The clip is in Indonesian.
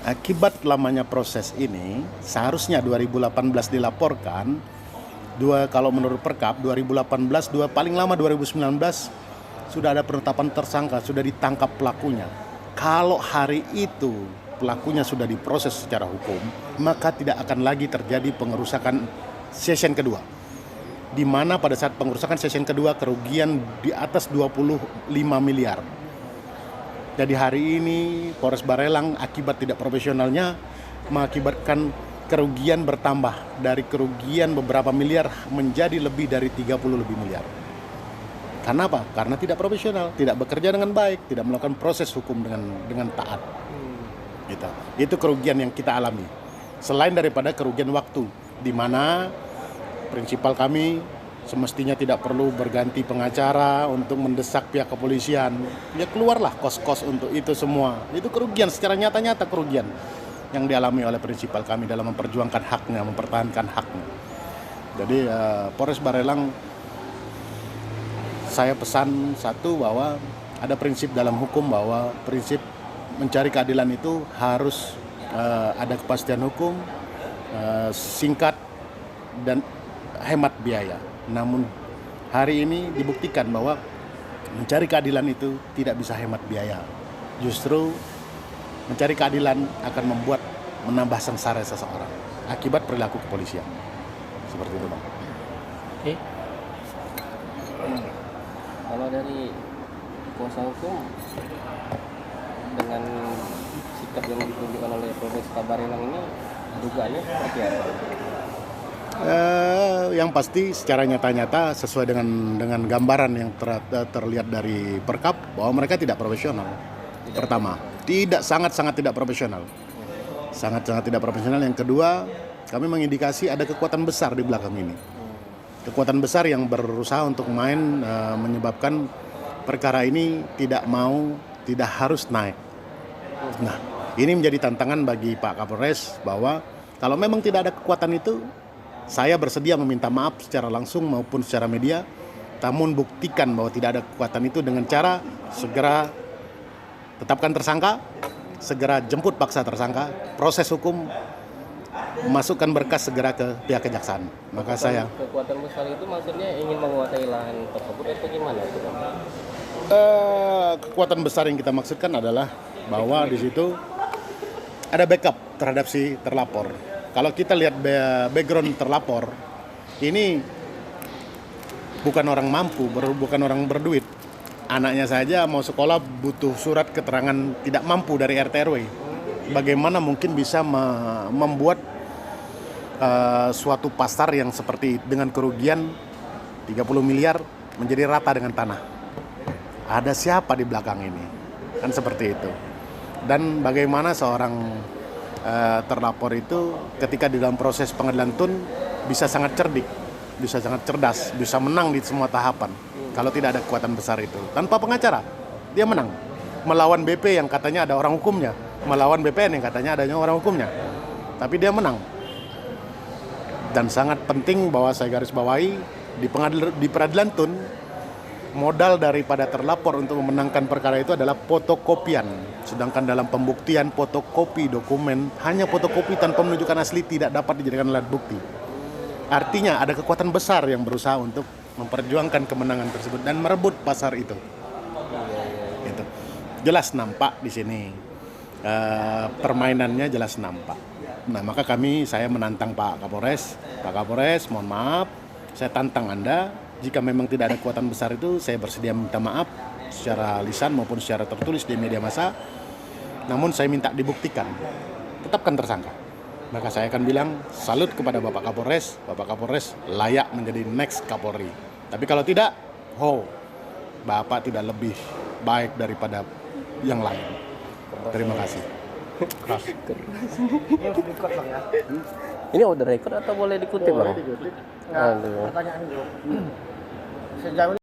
Akibat lamanya proses ini, seharusnya 2018 dilaporkan, kalau menurut Perkap 2018, paling lama 2019 sudah ada penetapan tersangka, sudah ditangkap pelakunya. Kalau hari itu pelakunya sudah diproses secara hukum, maka tidak akan lagi terjadi pengerusakan session kedua. Di mana pada saat pengerusakan session kedua kerugian di atas 25 miliar. Jadi hari ini Polres Barelang akibat tidak profesionalnya mengakibatkan kerugian bertambah dari kerugian beberapa miliar menjadi lebih dari 30 lebih miliar. Karena apa? Karena tidak profesional, tidak bekerja dengan baik, tidak melakukan proses hukum dengan taat. Gitu. Itu kerugian yang kita alami. Selain daripada kerugian waktu, di mana prinsipal kami semestinya tidak perlu berganti pengacara untuk mendesak pihak kepolisian. Ya keluarlah kos-kos untuk itu semua. Itu kerugian, secara nyata-nyata kerugian yang dialami oleh prinsipal kami dalam memperjuangkan haknya, mempertahankan haknya. Jadi Polres Barelang, saya pesan satu, bahwa ada prinsip dalam hukum bahwa prinsip mencari keadilan itu harus ada kepastian hukum, singkat, dan hemat biaya. Namun hari ini dibuktikan bahwa mencari keadilan itu tidak bisa hemat biaya. Justru mencari keadilan akan menambah sengsara seseorang akibat perilaku kepolisian. Seperti itu, Bang. Oke. Kalau dari kuasa hukum dengan sikap yang ditunjukkan oleh Polres Barelang ini, dugaannya seperti apa? Yang pasti secara nyata-nyata sesuai dengan gambaran yang terlihat dari Perkap bahwa mereka tidak profesional. Pertama, sangat-sangat tidak profesional. Sangat-sangat tidak profesional. Yang kedua, kami mengindikasi ada kekuatan besar di belakang ini. Kekuatan besar yang berusaha untuk menyebabkan perkara ini tidak harus naik. Nah, ini menjadi tantangan bagi Pak Kapolres bahwa kalau memang tidak ada kekuatan itu, saya bersedia meminta maaf secara langsung maupun secara media, namun buktikan bahwa tidak ada kekuatan itu dengan cara segera tetapkan tersangka, segera jemput paksa tersangka, proses hukum, masukkan berkas segera ke pihak kejaksaan. Maka kekuatan besar itu maksudnya ingin menguasai lahan tersebut atau gimana? Kekuatan besar yang kita maksudkan adalah bahwa di situ ada backup terhadap si terlapor. Kalau kita lihat background terlapor, ini bukan orang mampu, bukan orang berduit. Anaknya saja mau sekolah butuh surat keterangan tidak mampu dari RT RW. Bagaimana mungkin bisa membuat suatu pasar yang seperti dengan kerugian 30 miliar menjadi rata dengan tanah? Ada siapa di belakang ini? Kan seperti itu. Dan bagaimana seorang terlapor itu ketika di dalam proses pengadilan tun bisa sangat cerdik, bisa sangat cerdas, bisa menang di semua tahapan. Kalau tidak ada kekuatan besar itu, tanpa pengacara dia menang melawan BP yang katanya ada orang hukumnya, melawan BPN yang katanya adanya orang hukumnya, tapi dia menang. Dan sangat penting bahwa saya garis bawahi di peradilan tun, modal daripada terlapor untuk memenangkan perkara itu adalah fotokopian. Sedangkan dalam pembuktian fotokopi dokumen, hanya fotokopi tanpa menunjukkan asli tidak dapat dijadikan alat bukti. Artinya ada kekuatan besar yang berusaha untuk memperjuangkan kemenangan tersebut dan merebut pasar itu. Gitu. Jelas nampak di sini permainannya jelas nampak. Nah, maka saya menantang Pak Kapolres, mohon maaf, saya tantang Anda. Jika memang tidak ada kekuatan besar itu, saya bersedia minta maaf secara lisan maupun secara tertulis di media massa. Namun saya minta dibuktikan, tetapkan tersangka. Maka saya akan bilang salut kepada Bapak Kapolres layak menjadi next Kapolri. Tapi kalau tidak, Bapak tidak lebih baik daripada yang lain. Terima kasih. Keras. Ini udah record atau boleh dikutip, Bang? Pertanyaan dulu. Sejauh